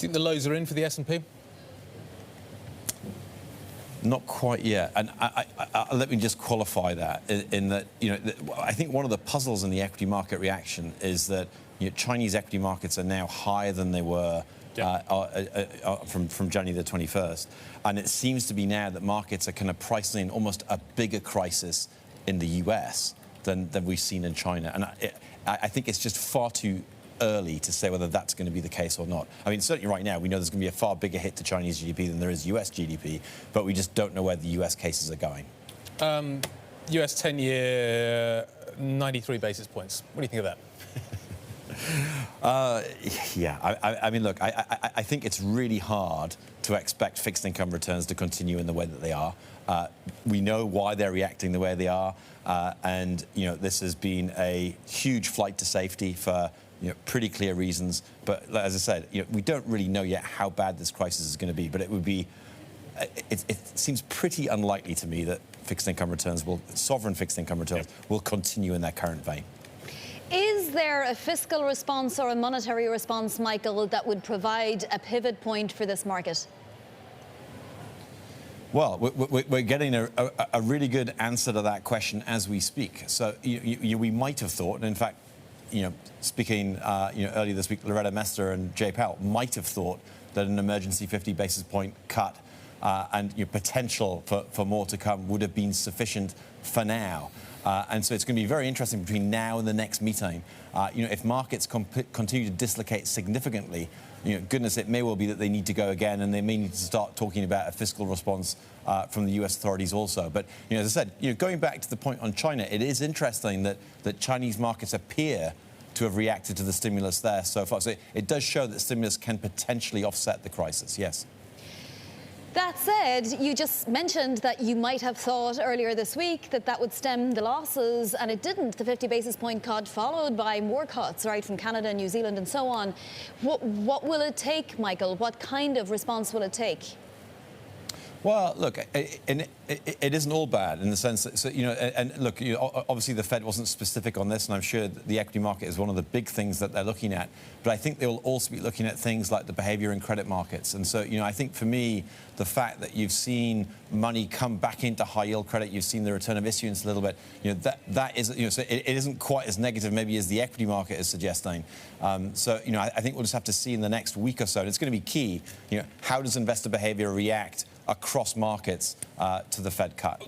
Do you think the lows are in for the S&P? Not quite yet, and let me just qualify that in that, I think one of the puzzles in the equity market reaction is that Chinese equity markets are now higher than they were from January the 21st, and it seems to be now that markets are kind of pricing in almost a bigger crisis in the US than we've seen in China, and I think it's just far too early to say whether that's going to be the case or not. I mean, certainly right now we know there's going to be a far bigger hit to Chinese GDP than there is US GDP, but we just don't know where the US cases are going. US 10-year, 93 basis points. What do you think of that? Yeah, I mean, look, I think it's really hard to expect fixed income returns to continue in the way that they are. We know why they're reacting the way they are, and this has been a huge flight to safety for pretty clear reasons. But as I said, we don't really know yet how bad this crisis is going to be. But it would be, it seems pretty unlikely to me that sovereign fixed income returns will continue in their current vein. Is there a fiscal response or a monetary response, Michael, that would provide a pivot point for this market? Well, we're getting a really good answer to that question as we speak. So we might have thought, and in fact, speaking earlier this week, Loretta Mester and Jay Powell might have thought that an emergency 50 basis point cut and potential for more to come would have been sufficient for now. And so it's going to be very interesting between now and the next meeting. If markets continue to dislocate significantly, goodness, it may well be that they need to go again, and they may need to start talking about a fiscal response from the US authorities also. But as I said, going back to the point on China, it is interesting that Chinese markets appear to have reacted to the stimulus there so far. So it does show that stimulus can potentially offset the crisis, yes. That said, you just mentioned that you might have thought earlier this week that would stem the losses, and it didn't. The 50 basis point cut followed by more cuts, right, from Canada, New Zealand and so on. What will it take, Michael? What kind of response will it take? Well, look, it isn't all bad in the sense that, and look, obviously the Fed wasn't specific on this, and I'm sure that the equity market is one of the big things that they're looking at. But I think they will also be looking at things like the behavior in credit markets. And so, I think for me, the fact that you've seen money come back into high yield credit, you've seen the return of issuance a little bit, that is, so it isn't quite as negative maybe as the equity market is suggesting. So, I think we'll just have to see in the next week or so. And it's going to be key, how does investor behavior react across markets to the Fed cut?